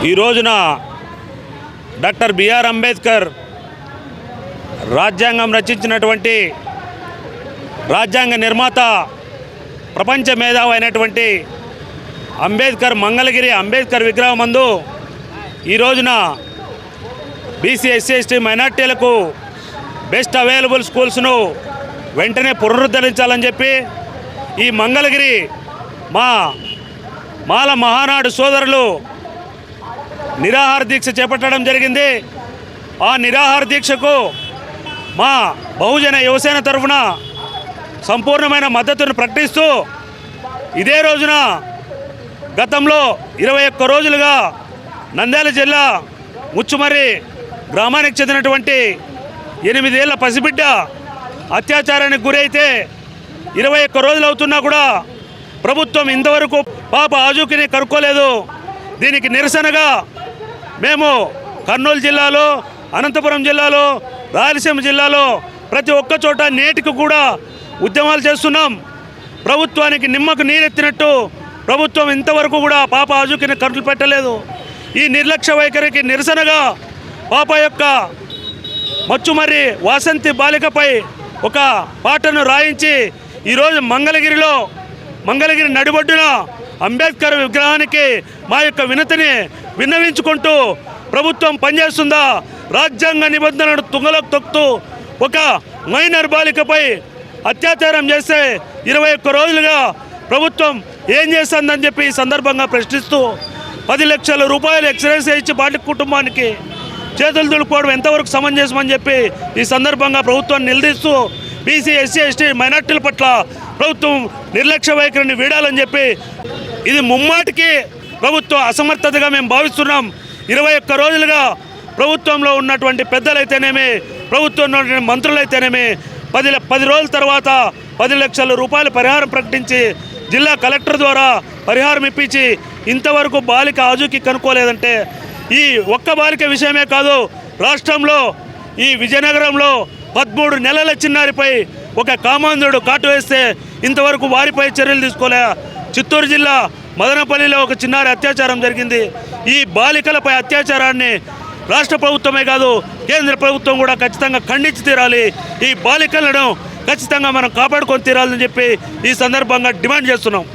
ఈ రోజున doctor BR Ambedkar రాజ్యాంగం రచించినటువంటి రాజ్యాంగ నిర్మాత ప్రపంచ మేధావి అయినటువంటి అంబేద్కర్ మంగళగిరి అంబేద్కర్ విగ్రహం మందు ఈ రోజున బీసీ ఎస్సీ ఎస్టీ మైనార్టీలకు బెస్ట్ అవైలబుల్ స్కూల్స్ను వెంటనే పునరుద్ధరించాలని చెప్పి ఈ మంగళగిరి మాల మహానాడు సోదరులు నిరాహార దీక్ష చేపట్టడం జరిగింది. ఆ నిరాహార దీక్షకు మా బహుజన యువసేన తరఫున సంపూర్ణమైన మద్దతును ప్రకటిస్తూ ఇదే రోజున గతంలో 21 రోజులుగా నంద్యాల జిల్లా ముచ్చుమర్రి గ్రామానికి చెందినటువంటి 8 ఏళ్ల పసిబిడ్డ అత్యాచారానికి గురైతే 21 రోజులు అవుతున్నా కూడా ప్రభుత్వం ఇంతవరకు పాప ఆజూకిని కనుక్కోలేదు. దీనికి నిరసనగా మేము కర్నూలు జిల్లాలో, అనంతపురం జిల్లాలో, రాయలసీమ జిల్లాలో ప్రతి ఒక్క చోట నేటికి కూడా ఉద్యమాలు చేస్తున్నాం. ప్రభుత్వానికి నిమ్మకు నీరెత్తినట్టు ప్రభుత్వం ఇంతవరకు కూడా పాప ఆజూకిని కరులు పెట్టలేదు. ఈ నిర్లక్ష్య వైఖరికి నిరసనగా పాప యొక్క మచ్చుమర్రి వాసంతి బాలికపై ఒక పాటను రాయించి ఈరోజు మంగళగిరి నడిబొడ్డున అంబేద్కర్ విగ్రహానికి మా యొక్క వినతిని విన్నవించుకుంటూ ప్రభుత్వం పనిచేస్తుందా, రాజ్యాంగ నిబంధనలను తుంగలోకి తొక్కుతూ ఒక మైనర్ బాలికపై అత్యాచారం చేస్తే 21 రోజులుగా ప్రభుత్వం ఏం చేస్తుందని చెప్పి ఈ సందర్భంగా ప్రశ్నిస్తూ 10 లక్షల రూపాయలు ఎక్స్రేస్ ఇచ్చి బాలిక కుటుంబానికి చేతులు దులుపుకోవడం ఎంతవరకు సమంజసమని చెప్పి ఈ సందర్భంగా ప్రభుత్వాన్ని నిలదీస్తూ బీసీ ఎస్సీ ఎస్టీ మైనార్టీల పట్ల ప్రభుత్వం నిర్లక్ష్య వైఖరిని వీడాలని చెప్పి ఇది ముమ్మాటికి ప్రభుత్వ అసమర్థతగా మేము భావిస్తున్నాం. 21 రోజులుగా ప్రభుత్వంలో ఉన్నటువంటి పెద్దలైతేనేమి, ప్రభుత్వంలో ఉన్న మంత్రులైతేనేమి 10 రోజుల తర్వాత 10 లక్షల రూపాయలు పరిహారం ప్రకటించి జిల్లా కలెక్టర్ ద్వారా పరిహారం ఇప్పించి ఇంతవరకు బాలిక ఆజూకి కనుక్కోలేదంటే ఈ ఒక్క బాలిక విషయమే కాదు, రాష్ట్రంలో ఈ విజయనగరంలో 13 నెలల చిన్నారిపై ఒక కామాంధుడు కాటు వేస్తే ఇంతవరకు వారిపై చర్యలు తీసుకోలే. చిత్తూరు జిల్లా మదనపల్లిలో ఒక చిన్నారి అత్యాచారం జరిగింది. ఈ బాలికలపై అత్యాచారాన్ని రాష్ట్ర ప్రభుత్వమే కాదు కేంద్ర ప్రభుత్వం కూడా ఖచ్చితంగా ఖండించి తీరాలి. ఈ బాలికలను ఖచ్చితంగా మనం కాపాడుకొని తీరాలని చెప్పి ఈ సందర్భంగా డిమాండ్ చేస్తున్నాం.